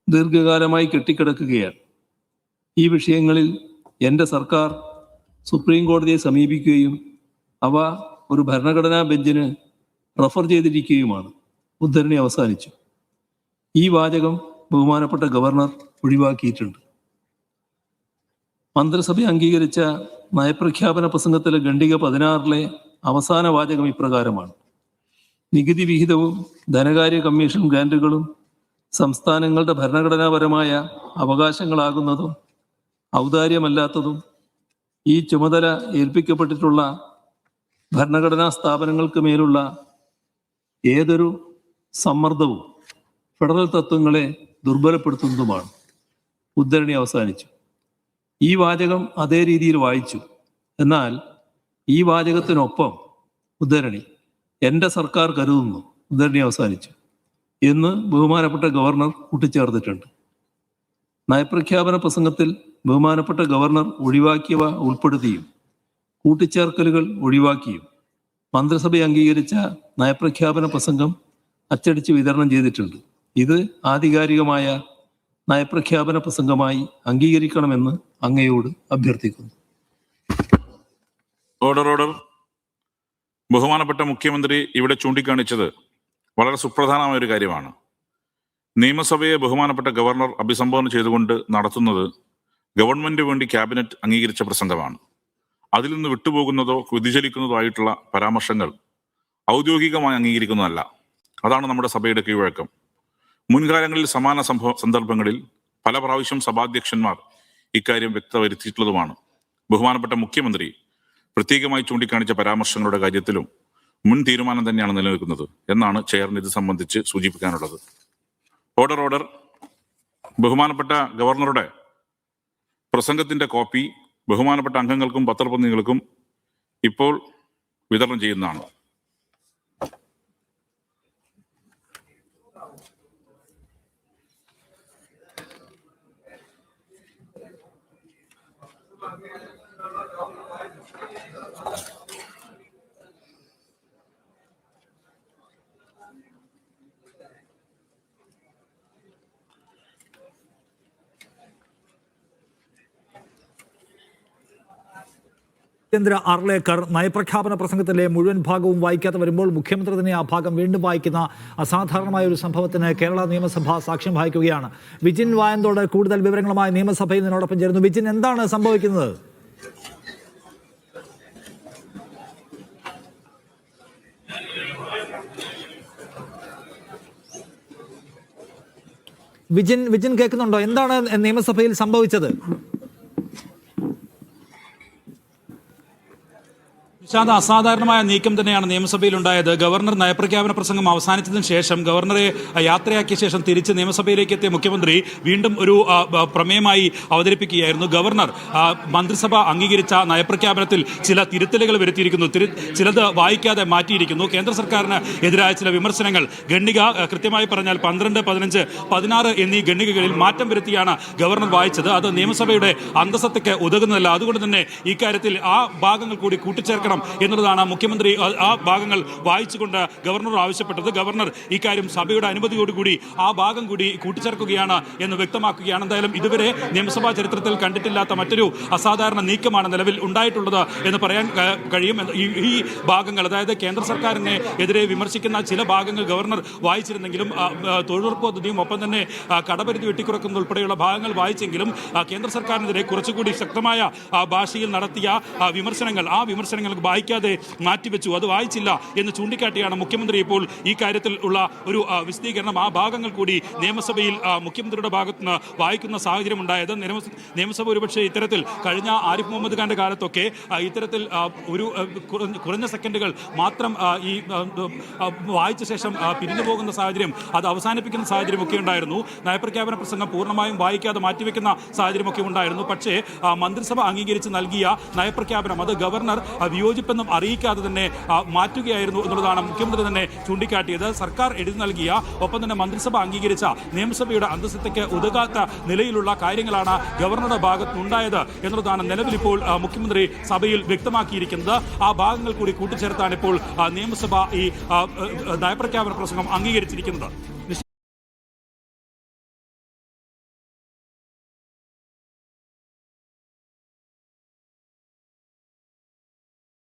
ദീർഘകാലമായി കെട്ടിക്കിടക്കുകയാണ്. ഈ വിഷയങ്ങളിൽ എൻ്റെ സർക്കാർ സുപ്രീം കോടതിയെ സമീപിക്കുകയും അവ ഒരു ഭരണഘടനാ ബെഞ്ചിന് റഫർ ചെയ്തിരിക്കുകയുമാണ്. ഉദ്ധരണി അവസാനിച്ചു. ഈ വാചകം ബഹുമാനപ്പെട്ട ഗവർണർ ഒഴിവാക്കിയിട്ടുണ്ട്. മന്ത്രിസഭ അംഗീകരിച്ച നയപ്രഖ്യാപന പ്രസംഗത്തിലെ ഖണ്ഡിക 16 അവസാന വാചകം ഇപ്രകാരമാണ്: നികുതി വിഹിതവും ധനകാര്യ കമ്മീഷൻ ഗ്രാന്റുകളും സംസ്ഥാനങ്ങളുടെ ഭരണഘടനാപരമായ അവകാശങ്ങളാകുന്നതും ഔദാര്യമല്ലാത്തതും ഈ ചുമതല ഏൽപ്പിക്കപ്പെട്ടിട്ടുള്ള ഭരണഘടനാ സ്ഥാപനങ്ങൾക്ക് മേലുള്ള ഏതൊരു സമ്മർദ്ദവും ഫെഡറൽ തത്വങ്ങളെ ദുർബലപ്പെടുത്തുന്നതുമാണ്. ഉദ്ധരണി അവസാനിച്ചു. ഈ വാചകം അതേ രീതിയിൽ വായിച്ചു. എന്നാൽ ഈ വാചകത്തിനൊപ്പം ഉദ്ധരണി എൻ്റെ സർക്കാർ കരുതുന്നു, ഉദ്ധരണി അവസാനിച്ചു എന്ന് ബഹുമാനപ്പെട്ട ഗവർണർ കൂട്ടിച്ചേർത്തിട്ടുണ്ട്. നയപ്രഖ്യാപന പ്രസംഗത്തിൽ ബഹുമാനപ്പെട്ട ഗവർണർ ഒഴിവാക്കിയവ ഉൾപ്പെടുത്തിയും കൂട്ടിച്ചേർക്കലുകൾ ഒഴിവാക്കിയും മന്ത്രിസഭ അംഗീകരിച്ച നയപ്രഖ്യാപന പ്രസംഗം അച്ചടിച്ച് വിതരണം ചെയ്തിട്ടുണ്ട്. ഇത് ആധികാരികമായ നയപ്രഖ്യാപന പ്രസംഗമായി അംഗീകരിക്കണമെന്ന് അങ്ങയോട് അഭ്യർത്ഥിക്കുന്നു. ഓർഡർ. ബഹുമാനപ്പെട്ട മുഖ്യമന്ത്രി ഇവിടെ ചൂണ്ടിക്കാണിച്ചത് വളരെ സുപ്രധാനമായ ഒരു കാര്യമാണ്. നിയമസഭയെ ബഹുമാനപ്പെട്ട ഗവർണർ അഭിസംബോധന ചെയ്തുകൊണ്ട് നടത്തുന്നത് ഗവൺമെന്റ് വേണ്ടി ക്യാബിനറ്റ് അംഗീകരിച്ച പ്രസംഗമാണ്. അതിൽ നിന്ന് വിട്ടുപോകുന്നതോ വ്യതിചലിക്കുന്നതോ ആയിട്ടുള്ള പരാമർശങ്ങൾ ഔദ്യോഗികമായി അംഗീകരിക്കുന്നതല്ല. അതാണ് നമ്മുടെ സഭയുടെ കീഴ്വഴക്കം. മുൻകാലങ്ങളിൽ സമാന സന്ദർഭങ്ങളിൽ പല പ്രാവശ്യം സഭാധ്യക്ഷന്മാർ ഇക്കാര്യം വ്യക്തവരുത്തിയിട്ടുള്ളതുമാണ്. ബഹുമാനപ്പെട്ട മുഖ്യമന്ത്രി പ്രത്യേകമായി ചൂണ്ടിക്കാണിച്ച പരാമർശങ്ങളുടെ കാര്യത്തിലും മുൻ തീരുമാനം തന്നെയാണ് നിലനിൽക്കുന്നത് എന്നാണ് ചെയറിന് ഇത് സംബന്ധിച്ച് സൂചിപ്പിക്കാനുള്ളത്. ഓർഡർ. ബഹുമാനപ്പെട്ട ഗവർണറുടെ പ്രസംഗത്തിന്റെ കോപ്പി ബഹുമാനപ്പെട്ട അംഗങ്ങൾക്കും പത്രപ്രതിനിധികൾക്കും ഇപ്പോൾ വിതരണം ചെയ്യുന്നതാണ്. കേന്ദ്ര അർലേക്കർ നയപ്രഖ്യാപന പ്രസംഗത്തിലെ മുഴുവൻ ഭാഗവും വായിക്കാതെ വരുമ്പോൾ മുഖ്യമന്ത്രി തന്നെ ആ ഭാഗം വീണ്ടും വായിക്കുന്ന അസാധാരണമായ ഒരു സംഭവത്തിന് കേരള നിയമസഭ സാക്ഷ്യം വഹിക്കുകയാണ്. വിജിൻ വായന്തോട് കൂടുതൽ വിവരങ്ങളുമായി നിയമസഭയിൽ നിന്നോടൊപ്പം ചേരുന്നു. വിജിൻ, എന്താണ് സംഭവിക്കുന്നത്? വിജിൻ കേൾക്കുന്നുണ്ടോ? എന്താണ് നിയമസഭയിൽ സംഭവിച്ചത്? അസാധാരണമായ നീക്കം തന്നെയാണ് നിയമസഭയിൽ ഉണ്ടായത്. ഗവർണർ നയപ്രഖ്യാപന പ്രസംഗം അവസാനിച്ചതിന് ശേഷം ഗവർണറെ യാത്രയാക്കിയ ശേഷം തിരിച്ച് നിയമസഭയിലേക്ക് എത്തിയ മുഖ്യമന്ത്രി വീണ്ടും ഒരു പ്രമേയമായി അവതരിപ്പിക്കുകയായിരുന്നു. ഗവർണർ മന്ത്രിസഭ അംഗീകരിച്ച നയപ്രഖ്യാപനത്തിൽ ചില തിരുത്തലുകൾ വരുത്തിയിരിക്കുന്നു, ചിലത് വായിക്കാതെ മാറ്റിയിരിക്കുന്നു. കേന്ദ്ര സർക്കാരിന് എതിരായ ചില വിമർശനങ്ങൾ ഖണ്ഡിക കൃത്യമായി പറഞ്ഞാൽ 12, 15, 16 എന്നീ ഖണ്ഡികകളിൽ മാറ്റം വരുത്തിയാണ് ഗവർണർ വായിച്ചത്. അത് നിയമസഭയുടെ അന്തസ്സത്തയ്ക്ക് ഉതകുന്നതല്ല. അതുകൊണ്ട് തന്നെ ഇക്കാര്യത്തിൽ ആ ഭാഗങ്ങൾ കൂടി കൂട്ടിച്ചേർക്കണം എന്നുള്ളതാണ് മുഖ്യമന്ത്രി ആ ഭാഗങ്ങൾ വായിച്ചുകൊണ്ട് ഗവർണർ ആവശ്യപ്പെട്ടത്. ഗവർണർ ഇക്കാര്യം സഭയുടെ അനുമതിയോടുകൂടി ആ ഭാഗം കൂടി കൂട്ടിച്ചേർക്കുകയാണ് എന്ന് വ്യക്തമാക്കുകയാണ്. എന്തായാലും ഇതുവരെ നിയമസഭാ ചരിത്രത്തിൽ കണ്ടിട്ടില്ലാത്ത മറ്റൊരു അസാധാരണ നീക്കമാണ് നിലവിൽ ഉണ്ടായിട്ടുള്ളത് എന്ന് പറയാൻ കഴിയും. ഈ ഭാഗങ്ങൾ, അതായത് കേന്ദ്ര സർക്കാരിനെ എതിരെ വിമർശിക്കുന്ന ചില ഭാഗങ്ങൾ ഗവർണർ വായിച്ചിരുന്നെങ്കിലും തൊഴിലുറപ്പ് പദ്ധതിയും ഒപ്പം തന്നെ കടപരിധി വെട്ടിക്കുറക്കുന്ന ഉൾപ്പെടെയുള്ള ഭാഗങ്ങൾ വായിച്ചെങ്കിലും കേന്ദ്ര സർക്കാരിനെതിരെ കുറച്ചുകൂടി ശക്തമായ ഭാഷയിൽ നടത്തിയ വിമർശനങ്ങൾ, ആ വിമർശനങ്ങൾക്ക് വായിക്കാതെ മാറ്റിവെച്ചു. അത് വായിച്ചില്ല എന്ന് ചൂണ്ടിക്കാട്ടിയാണ് മുഖ്യമന്ത്രി ഇപ്പോൾ ഈ കാര്യത്തിൽ ഉള്ള ഒരു വിശദീകരണം ആ ഭാഗങ്ങൾ കൂടി നിയമസഭയിൽ മുഖ്യമന്ത്രിയുടെ ഭാഗത്തുനിന്ന് വായിക്കുന്ന സാഹചര്യം ഉണ്ടായത്. നിയമസഭ ഒരുപക്ഷെ ഇത്തരത്തിൽ കഴിഞ്ഞ ആരിഫ് മുഹമ്മദ് ഖാന്റെ കാലത്തൊക്കെ ഇത്തരത്തിൽ ഒരു കുറഞ്ഞ സെക്കൻഡുകൾ മാത്രം ഈ വായിച്ച ശേഷം പിരിഞ്ഞു പോകുന്ന സാഹചര്യം, അത് അവസാനിപ്പിക്കുന്ന സാഹചര്യമൊക്കെ ഉണ്ടായിരുന്നു. നയപ്രഖ്യാപന പ്രസംഗം പൂർണ്ണമായും വായിക്കാതെ മാറ്റിവെക്കുന്ന സാഹചര്യമൊക്കെ ഉണ്ടായിരുന്നു. പക്ഷേ മന്ത്രിസഭ അംഗീകരിച്ച് നൽകിയ നയപ്രഖ്യാപനം അത് ഗവർണർ വിയോജിപ്പെന്നും അറിയിക്കാതെ തന്നെ മാറ്റുകയായിരുന്നു എന്നുള്ളതാണ് മുഖ്യമന്ത്രി തന്നെ ചൂണ്ടിക്കാട്ടിയത്. സർക്കാർ എഴുതി നൽകിയ ഒപ്പം തന്നെ മന്ത്രിസഭ അംഗീകരിച്ച നിയമസഭയുടെ അന്തസ്സത്തയ്ക്ക് ഉതകാത്ത നിലയിലുള്ള കാര്യങ്ങളാണ് ഗവർണറുടെ ഭാഗത്തുനിന്നുണ്ടായത് എന്നുള്ളതാണ് നിലവിലിപ്പോൾ മുഖ്യമന്ത്രി സഭയിൽ വ്യക്തമാക്കിയിരിക്കുന്നത്. ആ ഭാഗങ്ങൾ കൂടി കൂട്ടിച്ചേർത്താണ് ഇപ്പോൾ നിയമസഭ ഈ നയപ്രഖ്യാപന പ്രസംഗം അംഗീകരിച്ചിരിക്കുന്നത്.